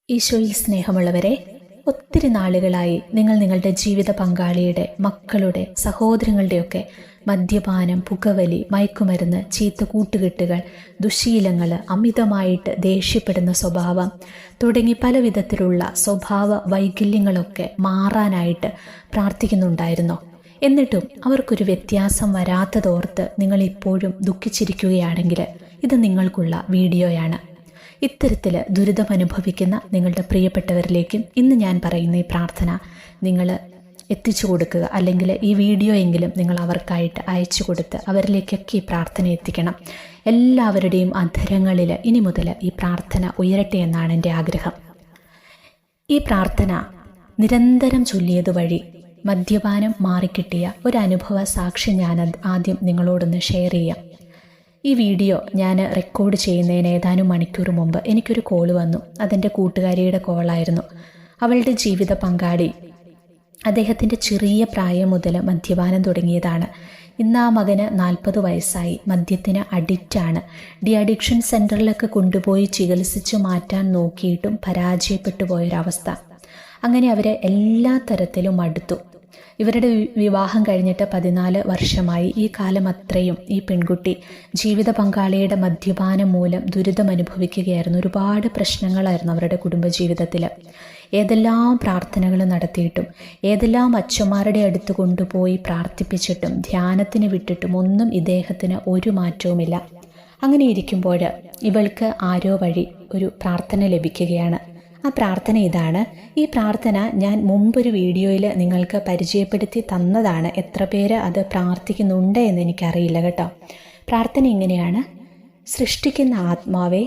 ഈശോയിൽ സ്നേഹമുള്ളവരെ, ഒത്തിരി നാളുകളായി നിങ്ങൾ നിങ്ങളുടെ ജീവിത പങ്കാളിയുടെ, മക്കളുടെ, സഹോദരങ്ങളുടെയൊക്കെ മദ്യപാനം, പുകവലി, മയക്കുമരുന്ന്, ചീത്ത കൂട്ടുകെട്ടുകൾ, ദുശ്ശീലങ്ങൾ, അമിതമായിട്ട് ദേഷ്യപ്പെടുന്ന സ്വഭാവം തുടങ്ങി പല വിധത്തിലുള്ള സ്വഭാവ വൈകല്യങ്ങളൊക്കെ മാറാനായിട്ട് പ്രാർത്ഥിക്കുന്നുണ്ടായിരുന്നോ? എന്നിട്ടും അവർക്കൊരു വ്യത്യാസം വരാത്തതോർത്ത് നിങ്ങൾ ഇപ്പോഴും ദുഃഖിച്ചിരിക്കുകയാണെങ്കിൽ ഇത് നിങ്ങൾക്കുള്ള വീഡിയോയാണ്. ഇത്തരത്തിൽ ദുരിതമനുഭവിക്കുന്ന നിങ്ങളുടെ പ്രിയപ്പെട്ടവരിലേക്കും ഇന്ന് ഞാൻ പറയുന്ന ഈ പ്രാർത്ഥന നിങ്ങൾ എത്തിച്ചു കൊടുക്കുക. അല്ലെങ്കിൽ ഈ വീഡിയോ എങ്കിലും നിങ്ങൾ അവർക്കായിട്ട് അയച്ചു കൊടുത്ത് അവരിലേക്കൊക്കെ ഈ പ്രാർത്ഥന എത്തിക്കണം. എല്ലാവരുടെയും അധരങ്ങളിൽ ഇനി മുതൽ ഈ പ്രാർത്ഥന ഉയരട്ടെ എന്നാണ് എൻ്റെ ആഗ്രഹം. ഈ പ്രാർത്ഥന നിരന്തരം ചൊല്ലിയത് വഴി മദ്യപാനം മാറിക്കിട്ടിയ ഒരു അനുഭവ സാക്ഷി ഞാൻ ആദ്യം നിങ്ങളോടൊന്ന് ഷെയർ ചെയ്യാം. ഈ വീഡിയോ ഞാൻ റെക്കോർഡ് ചെയ്യുന്നതിന് ഏതാനും മണിക്കൂർ മുമ്പ് എനിക്കൊരു കോൾ വന്നു. അതെൻ്റെ കൂട്ടുകാരിയുടെ കോളായിരുന്നു. അവളുടെ ജീവിത പങ്കാളി അദ്ദേഹത്തിൻ്റെ ചെറിയ പ്രായം മുതൽ മദ്യപാനം തുടങ്ങിയതാണ്. ഇന്ന് ആ മകന് 40 വയസ്സായി. മദ്യത്തിന് അഡിക്റ്റാണ്. ഡി അഡിക്ഷൻ സെൻറ്ററിലൊക്കെ കൊണ്ടുപോയി ചികിത്സിച്ച് മാറ്റാൻ നോക്കിയിട്ടും പരാജയപ്പെട്ടു പോയൊരവസ്ഥ. അങ്ങനെ അവരെ എല്ലാ തരത്തിലും മടുത്തു. ഇവരുടെ വിവാഹം കഴിഞ്ഞിട്ട് 14 വർഷമായി. ഈ കാലം അത്രയും ഈ പെൺകുട്ടി ജീവിത പങ്കാളിയുടെ മദ്യപാനം മൂലം ദുരിതം അനുഭവിക്കുകയായിരുന്നു. ഒരുപാട് പ്രശ്നങ്ങളായിരുന്നു അവരുടെ കുടുംബജീവിതത്തിൽ. ഏതെല്ലാം പ്രാർത്ഥനകൾ നടത്തിയിട്ടും, ഏതെല്ലാം അച്ഛന്മാരുടെ അടുത്ത് കൊണ്ടുപോയി പ്രാർത്ഥിപ്പിച്ചിട്ടും, ധ്യാനത്തിന് വിട്ടിട്ടും ഒന്നും ഇദ്ദേഹത്തിന് ഒരു മാറ്റവുമില്ല. അങ്ങനെ ഇരിക്കുമ്പോൾ ഇവൾക്ക് ആരോ വഴി ഒരു പ്രാർത്ഥന ലഭിക്കുകയാണ്. ആ പ്രാർത്ഥന ഇതാണ്. ഈ പ്രാർത്ഥന ഞാൻ മുമ്പൊരു വീഡിയോയിൽ നിങ്ങൾക്ക് പരിചയപ്പെടുത്തി തന്നതാണ്. എത്ര പേര് അത് പ്രാർത്ഥിക്കുന്നുണ്ട് എന്ന് എനിക്കറിയില്ല കേട്ടോ. പ്രാർത്ഥന ഇങ്ങനെയാണ്: സൃഷ്ടിക്കുന്ന ആത്മാവേ,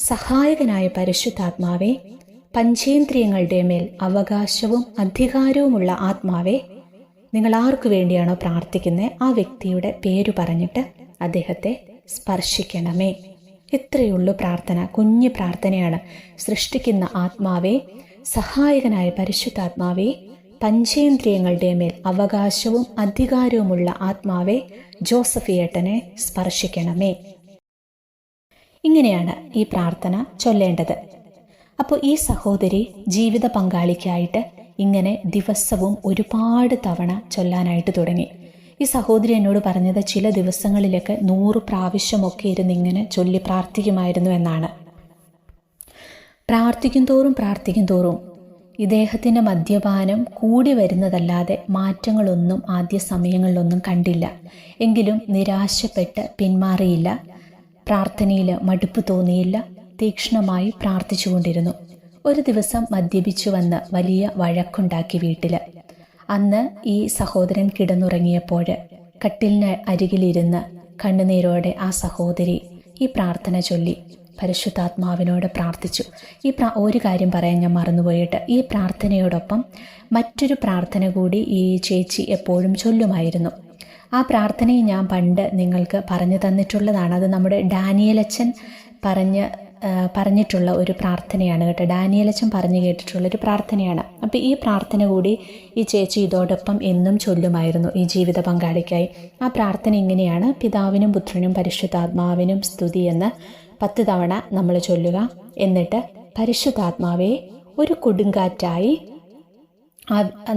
സഹായകനായ പരിശുദ്ധാത്മാവേ, പഞ്ചേന്ദ്രിയങ്ങളുടെ മേൽ അവകാശവും അധികാരവുമുള്ള ആത്മാവേ, നിങ്ങൾ ആർക്കു വേണ്ടിയാണോ പ്രാർത്ഥിക്കുന്നത് ആ വ്യക്തിയുടെ പേര് പറഞ്ഞിട്ട് അദ്ദേഹത്തെ സ്പർശിക്കണമേ. ഇത്രയുള്ളൂ പ്രാർത്ഥന. കുഞ്ഞു പ്രാർത്ഥനയാണ്. സൃഷ്ടിക്കുന്ന ആത്മാവേ, സഹായകനായ പരിശുദ്ധാത്മാവേ, പഞ്ചേന്ദ്രിയങ്ങളുടെ മേൽ അവകാശവും അധികാരവുമുള്ള ആത്മാവേ, ജോസഫിയേട്ടനെ സ്പർശിക്കണമേ. ഇങ്ങനെയാണ് ഈ പ്രാർത്ഥന ചൊല്ലേണ്ടത്. അപ്പോൾ ഈ സഹോദരി ജീവിത പങ്കാളിക്കായിട്ട് ഇങ്ങനെ ദിവസവും ഒരുപാട് തവണ ചൊല്ലാനായിട്ട് തുടങ്ങി. ഈ സഹോദരി എന്നോട് പറഞ്ഞത് ചില ദിവസങ്ങളിലൊക്കെ 100 പ്രാവശ്യമൊക്കെ ഇരുന്ന് ഇങ്ങനെ ചൊല്ലി പ്രാർത്ഥിക്കുമായിരുന്നു എന്നാണ്. പ്രാർത്ഥിക്കും തോറും ഇദ്ദേഹത്തിൻ്റെ മദ്യപാനം കൂടി വരുന്നതല്ലാതെ മാറ്റങ്ങളൊന്നും ആദ്യ സമയങ്ങളിലൊന്നും കണ്ടില്ല. എങ്കിലും നിരാശപ്പെട്ട് പിന്മാറിയില്ല. പ്രാർത്ഥനയിൽ മടുപ്പ് തോന്നിയില്ല. തീക്ഷ്ണമായി പ്രാർത്ഥിച്ചുകൊണ്ടിരുന്നു. ഒരു ദിവസം മദ്യപിച്ചു വന്ന് വലിയ വഴക്കുണ്ടാക്കി വീട്ടിൽ. അന്ന് ഈ സഹോദരൻ കിടന്നുറങ്ങിയപ്പോൾ കട്ടിലിന് അരികിലിരുന്ന് കണ്ണുനീരോടെ ആ സഹോദരി ഈ പ്രാർത്ഥന ചൊല്ലി പരിശുദ്ധാത്മാവിനോട് പ്രാർത്ഥിച്ചു. ഒരു കാര്യം പറയാൻ ഞാൻ മറന്നുപോയിട്ട്, ഈ പ്രാർത്ഥനയോടൊപ്പം മറ്റൊരു പ്രാർത്ഥന കൂടി ഈ ചേച്ചി എപ്പോഴും ചൊല്ലുമായിരുന്നു. ആ പ്രാർത്ഥനയെ ഞാൻ പണ്ട് നിങ്ങൾക്ക് പറഞ്ഞു തന്നിട്ടുള്ളതാണ്. അത് നമ്മുടെ ഡാനിയലച്ചൻ പറഞ്ഞിട്ടുള്ള ഒരു പ്രാർത്ഥനയാണ് കേട്ടോ. ഡാനിയലച്ചൻ പറഞ്ഞു കേട്ടിട്ടുള്ളൊരു പ്രാർത്ഥനയാണ്. അപ്പോൾ ഈ പ്രാർത്ഥന കൂടി ഈ ചേച്ചി ഇതോടൊപ്പം എന്നും ചൊല്ലുമായിരുന്നു ഈ ജീവിത പങ്കാളിക്കായി. ആ പ്രാർത്ഥന ഇങ്ങനെയാണ്: പിതാവിനും പുത്രനും പരിശുദ്ധാത്മാവിനും സ്തുതി എന്ന് 10 തവണ നമ്മൾ ചൊല്ലുക. എന്നിട്ട് പരിശുദ്ധാത്മാവെ ഒരു കൊടുങ്കാറ്റായി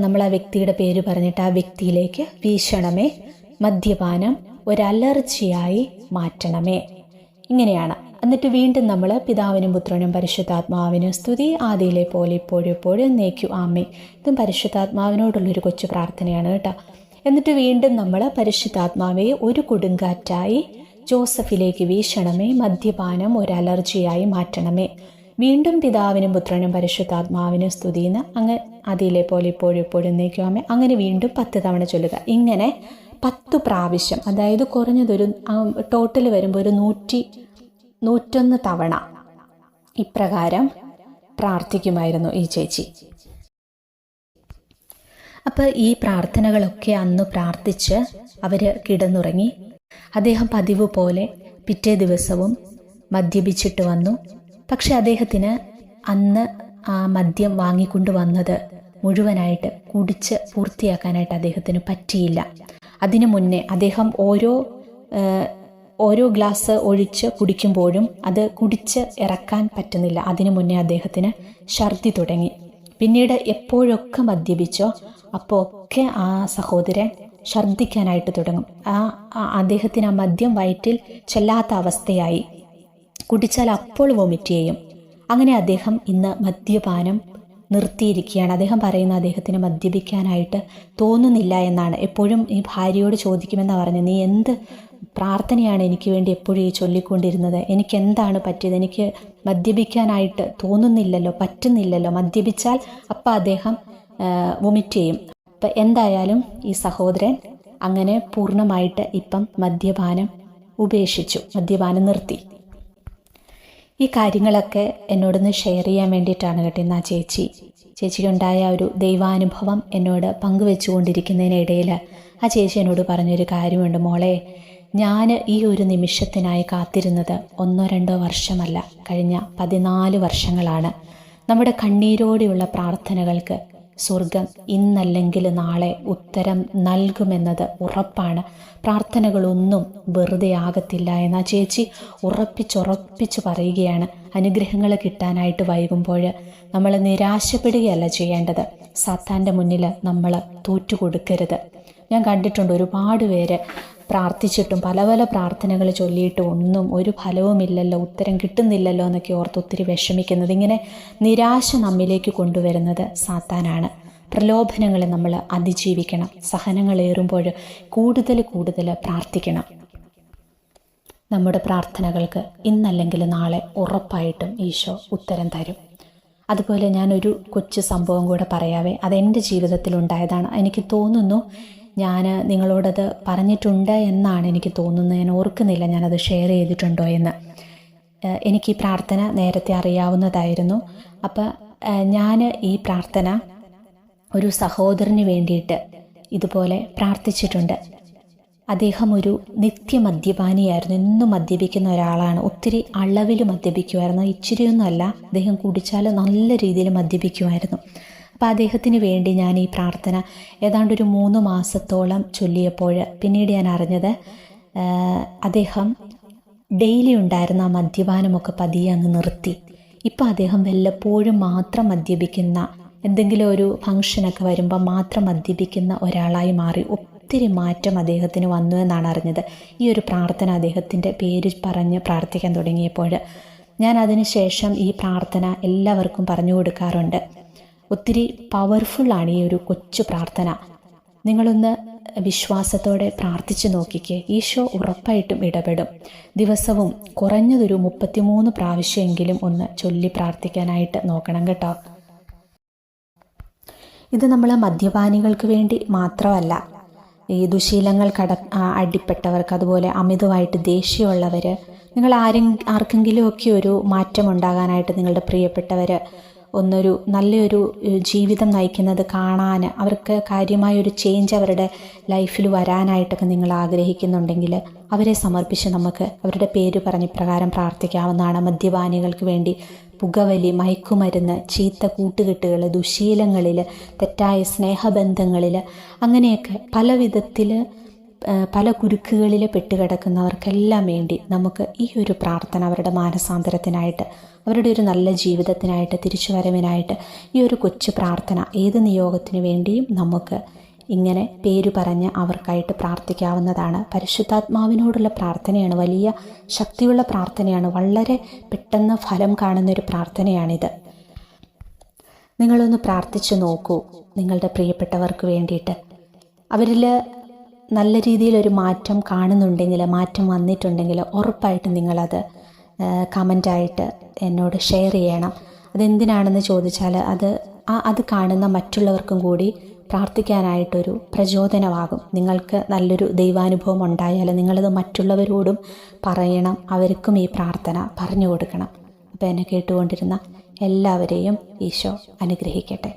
നമ്മൾ ആ വ്യക്തിയുടെ പേര് പറഞ്ഞിട്ട് ആ വ്യക്തിയിലേക്ക് വീശണമേ. മദ്യപാനം ഒരു അലർജിയായി മാറ്റണമേ. ഇങ്ങനെയാണ്. എന്നിട്ട് വീണ്ടും നമ്മൾ പിതാവിനും പുത്രനും പരിശുദ്ധാത്മാവിനും സ്തുതി, ആദിയിലെ പോലെ ഇപ്പോഴും എപ്പോഴും എന്നേക്കും ആമേൻ. ഇതും പരിശുദ്ധാത്മാവിനോടുള്ളൊരു കൊച്ചു പ്രാർത്ഥനയാണ് കേട്ടോ. എന്നിട്ട് വീണ്ടും നമ്മൾ പരിശുദ്ധാത്മാവെ ഒരു കൊടുങ്കാറ്റായി ജോസഫിലേക്ക് വീശണമേ. മദ്യപാനം ഒരു അലർജിയായി മാറ്റണമേ. വീണ്ടും പിതാവിനും പുത്രനും പരിശുദ്ധാത്മാവിനും സ്തുതിന്ന് അങ്ങ് ആദിയിലെ പോലെ ഇപ്പോഴും എപ്പോഴും എന്നേക്കും ആമേൻ. അങ്ങനെ വീണ്ടും 10 തവണ ചൊല്ലുക. ഇങ്ങനെ 10 പ്രാവശ്യം, അതായത് കുറഞ്ഞതൊരു ടോട്ടൽ വരുമ്പോൾ ഒരു 101 തവണ ഇപ്രകാരം പ്രാർത്ഥിക്കുമായിരുന്നു ഈ ചേച്ചി. അപ്പോൾ ഈ പ്രാർത്ഥനകളൊക്കെ അന്ന് പ്രാർത്ഥിച്ച് അവർ കിടന്നുറങ്ങി. അദ്ദേഹം പതിവ് പോലെ പിറ്റേ ദിവസവും മദ്യപിച്ചിട്ട് വന്നു. പക്ഷെ അദ്ദേഹത്തിന് അന്ന് ആ മദ്യം വാങ്ങിക്കൊണ്ട് വന്നത് മുഴുവനായിട്ട് കുടിച്ച് പൂർത്തിയാക്കാനായിട്ട് അദ്ദേഹത്തിന് പറ്റിയില്ല. അതിനു മുന്നേ അദ്ദേഹം ഓരോ ഗ്ലാസ് ഒഴിച്ച് കുടിക്കുമ്പോഴും അത് കുടിച്ച് ഇറക്കാൻ പറ്റുന്നില്ല. അതിനു മുന്നേ അദ്ദേഹത്തിന് ഛർദി തുടങ്ങി. പിന്നീട് എപ്പോഴൊക്കെ മദ്യപിച്ചോ അപ്പോൾ ഒക്കെ ആ സഹോദരൻ ഛർദ്ദിക്കാനായിട്ട് തുടങ്ങും. അദ്ദേഹത്തിന് ആ മദ്യം വയറ്റിൽ ചെല്ലാത്ത അവസ്ഥയായി. കുടിച്ചാൽ അപ്പോൾ വൊമിറ്റ് ചെയ്യും. അങ്ങനെ അദ്ദേഹം ഇന്ന് മദ്യപാനം നിർത്തിയിരിക്കുകയാണ്. അദ്ദേഹം പറയുന്ന അദ്ദേഹത്തിന് മദ്യപിക്കാനായിട്ട് തോന്നുന്നില്ല എന്നാണ്. എപ്പോഴും ഈ ഭാര്യയോട് ചോദിക്കുമെന്നാണ് പറഞ്ഞത്, നീ എന്ത് പ്രാർത്ഥനയാണ് എനിക്ക് വേണ്ടി എപ്പോഴും ഈ ചൊല്ലിക്കൊണ്ടിരുന്നത്, എനിക്ക് എന്താണ് പറ്റിയത്, എനിക്ക് മദ്യപിക്കാനായിട്ട് തോന്നുന്നില്ലല്ലോ, പറ്റുന്നില്ലല്ലോ. മദ്യപിച്ചാൽ അപ്പം അദ്ദേഹം വൊമിറ്റ് ചെയ്യും. അപ്പം എന്തായാലും ഈ സഹോദരൻ അങ്ങനെ പൂർണ്ണമായിട്ട് ഇപ്പം മദ്യപാനം ഉപേക്ഷിച്ചു, മദ്യപാനം നിർത്തി. ഈ കാര്യങ്ങളൊക്കെ എന്നോടൊന്ന് ഷെയർ ചെയ്യാൻ വേണ്ടിയിട്ടാണ് കേട്ടോ ഇന്ന് ആ ചേച്ചിക്കുണ്ടായ ഒരു ദൈവാനുഭവം എന്നോട് പങ്കുവെച്ചുകൊണ്ടിരിക്കുന്നതിനിടയിൽ ആ ചേച്ചി എന്നോട് പറഞ്ഞൊരു കാര്യമുണ്ട്. മോളെ, ഞാൻ ഈ ഒരു നിമിഷത്തിനായി കാത്തിരുന്നത് 1-2 വർഷമല്ല, കഴിഞ്ഞ 14 വർഷങ്ങളാണ്. നമ്മുടെ കണ്ണീരോടെയുള്ള പ്രാർത്ഥനകൾക്ക് സ്വർഗം ഇന്നല്ലെങ്കിൽ നാളെ ഉത്തരം നൽകുമെന്നത് ഉറപ്പാണ്. പ്രാർത്ഥനകളൊന്നും വെറുതെ ആകത്തില്ല എന്ന് ആ ചേച്ചി ഉറപ്പിച്ച് പറയുകയാണ്. അനുഗ്രഹങ്ങൾ കിട്ടാനായിട്ട് വൈകുമ്പോൾ നമ്മൾ നിരാശപ്പെടുകയല്ല ചെയ്യേണ്ടത്. സാത്താൻ്റെ മുന്നിൽ നമ്മൾ തോറ്റുകൊടുക്കരുത്. ഞാൻ കണ്ടിട്ടുണ്ട് ഒരുപാട് പേര് പ്രാർത്ഥിച്ചിട്ടും പല പ്രാർത്ഥനകൾ ചൊല്ലിയിട്ടും ഒന്നും ഒരു ഫലവുമില്ലല്ലോ, ഉത്തരം കിട്ടുന്നില്ലല്ലോ എന്നൊക്കെ ഓർത്ത് ഒത്തിരി വിഷമിക്കുന്നത്. ഇങ്ങനെ നിരാശ നമ്മിലേക്ക് കൊണ്ടുവരുന്നത് സാത്താനാണ്. പ്രലോഭനങ്ങളെ നമ്മൾ അതിജീവിക്കണം. സഹനങ്ങളേറുമ്പോൾ കൂടുതൽ പ്രാർത്ഥിക്കണം. നമ്മുടെ പ്രാർത്ഥനകൾക്ക് ഇന്നല്ലെങ്കിൽ നാളെ ഉറപ്പായിട്ടും ഈശോ ഉത്തരം തരും. അതുപോലെ ഞാനൊരു കൊച്ചു സംഭവം കൂടെ പറയാവേ. അതെൻ്റെ ജീവിതത്തിലുണ്ടായതാണ്. എനിക്ക് തോന്നുന്നു ഞാൻ നിങ്ങളോടത് പറഞ്ഞിട്ടുണ്ട് എന്നാണ് എനിക്ക് തോന്നുന്നത്. ഞാൻ ഓർക്കുന്നില്ല ഞാനത് ഷെയർ ചെയ്തിട്ടുണ്ടോ എന്ന്. എനിക്ക് ഈ പ്രാർത്ഥന നേരത്തെ അറിയാവുന്നതായിരുന്നു. അപ്പം ഞാൻ ഈ പ്രാർത്ഥന ഒരു സഹോദരന് വേണ്ടിയിട്ട് ഇതുപോലെ പ്രാർത്ഥിച്ചിട്ടുണ്ട്. അദ്ദേഹം ഒരു നിത്യമദ്യപാനിയായിരുന്നു. എന്നും മദ്യപിക്കുന്ന ഒരാളാണ്. ഒത്തിരി അളവിൽ മദ്യപിക്കുമായിരുന്നു. ഇച്ചിരിയൊന്നുമല്ല, അദ്ദേഹം കുടിച്ചാൽ നല്ല രീതിയിൽ മദ്യപിക്കുമായിരുന്നു. അപ്പോൾ അദ്ദേഹത്തിന് വേണ്ടി ഞാൻ ഈ പ്രാർത്ഥന ഏതാണ്ട് ഒരു 3 മാസത്തോളം ചൊല്ലിയപ്പോൾ പിന്നീട് ഞാൻ അറിഞ്ഞത് അദ്ദേഹം ഡെയിലി ഉണ്ടായിരുന്ന ആ മദ്യപാനമൊക്കെ പതിയെ അങ്ങ് നിർത്തി. ഇപ്പം അദ്ദേഹം വല്ലപ്പോഴും മാത്രം മദ്യപിക്കുന്ന, എന്തെങ്കിലും ഒരു ഫംഗ്ഷനൊക്കെ വരുമ്പോൾ മാത്രം മദ്യപിക്കുന്ന ഒരാളായി മാറി. ഒത്തിരി മാറ്റം അദ്ദേഹത്തിന് വന്നു എന്നാണ് അറിഞ്ഞത്. ഈ ഒരു പ്രാർത്ഥന അദ്ദേഹത്തിൻ്റെ പേര് പറഞ്ഞ് പ്രാർത്ഥിക്കാൻ തുടങ്ങിയപ്പോൾ ഞാൻ അതിന് ശേഷം ഈ പ്രാർത്ഥന എല്ലാവർക്കും പറഞ്ഞു കൊടുക്കാറുണ്ട്. ഒത്തിരി പവർഫുള്ളാണ് ഈ ഒരു കൊച്ചു പ്രാർത്ഥന. നിങ്ങളൊന്ന് വിശ്വാസത്തോടെ പ്രാർത്ഥിച്ചു നോക്കിക്കേ. ഈശോ ഉറപ്പായിട്ടും ഇടപെടും. ദിവസവും കുറഞ്ഞതൊരു 33 പ്രാവശ്യമെങ്കിലും ഒന്ന് ചൊല്ലി പ്രാർത്ഥിക്കാനായിട്ട് നോക്കണം കേട്ടോ. ഇത് നമ്മൾ മദ്യപാനികൾക്ക് വേണ്ടി മാത്രമല്ല, ഈ ദുശീലങ്ങൾ അടിപ്പെട്ടവർക്ക്, അതുപോലെ അമിതമായിട്ട് ദേഷ്യമുള്ളവർ, നിങ്ങൾ ആർക്കെങ്കിലുമൊക്കെ ഒരു മാറ്റം ഉണ്ടാകാനായിട്ട് നിങ്ങളുടെ പ്രിയപ്പെട്ടവർ നല്ലൊരു ജീവിതം നയിക്കുന്നത് കാണാൻ, അവർക്ക് കാര്യമായൊരു ചേഞ്ച് അവരുടെ ലൈഫിൽ വരാനായിട്ടൊക്കെ നിങ്ങൾ ആഗ്രഹിക്കുന്നുണ്ടെങ്കിൽ അവരെ സമർപ്പിച്ച് നമുക്ക് അവരുടെ പേര് പറഞ്ഞ് ഇപ്രകാരം പ്രാർത്ഥിക്കാവുന്നതാണ്. മദ്യപാനികൾക്ക് വേണ്ടി, പുകവലി, മയക്കുമരുന്ന്, ചീത്ത കൂട്ടുകെട്ടുകൾ, ദുശീലങ്ങളിൽ, തെറ്റായ സ്നേഹബന്ധങ്ങളിൽ, അങ്ങനെയൊക്കെ പല വിധത്തിൽ പല കുരുക്കുകളിൽ പെട്ടുകിടക്കുന്നവർക്കെല്ലാം വേണ്ടി നമുക്ക് ഈ ഒരു പ്രാർത്ഥന അവരുടെ മാനസാന്തരത്തിനായിട്ട്, അവരുടെ ഒരു നല്ല ജീവിതത്തിനായിട്ട്, തിരിച്ചുവരവിനായിട്ട് ഈ ഒരു കൊച്ചു പ്രാർത്ഥന ഏത് നിയോഗത്തിന് വേണ്ടിയും നമുക്ക് ഇങ്ങനെ പേര് പറഞ്ഞ് അവർക്കായിട്ട് പ്രാർത്ഥിക്കാവുന്നതാണ്. പരിശുദ്ധാത്മാവിനോടുള്ള പ്രാർത്ഥനയാണ്. വലിയ ശക്തിയുള്ള പ്രാർത്ഥനയാണ്. വളരെ പെട്ടെന്ന് ഫലം കാണുന്നൊരു പ്രാർത്ഥനയാണിത്. നിങ്ങളൊന്ന് പ്രാർത്ഥിച്ചു നോക്കൂ നിങ്ങളുടെ പ്രിയപ്പെട്ടവർക്ക് വേണ്ടിയിട്ട്. അവരിൽ നല്ല രീതിയിലൊരു മാറ്റം കാണുന്നുണ്ടെങ്കിൽ, മാറ്റം വന്നിട്ടുണ്ടെങ്കിൽ ഉറപ്പായിട്ടും നിങ്ങളത് കമൻ്റായിട്ട് എന്നോട് ഷെയർ ചെയ്യണം. അതെന്തിനാണെന്ന് ചോദിച്ചാൽ അത് കാണുന്ന മറ്റുള്ളവർക്കും കൂടി പ്രാർത്ഥിക്കാനായിട്ടൊരു പ്രചോദനമാകും. നിങ്ങൾക്ക് നല്ലൊരു ദൈവാനുഭവം ഉണ്ടായാൽ നിങ്ങളത് മറ്റുള്ളവരോടും പറയണം. അവർക്കും ഈ പ്രാർത്ഥന പറഞ്ഞു കൊടുക്കണം. അപ്പോൾ എന്നെ കേട്ടുകൊണ്ടിരുന്ന എല്ലാവരെയും ഈശോ അനുഗ്രഹിക്കട്ടെ.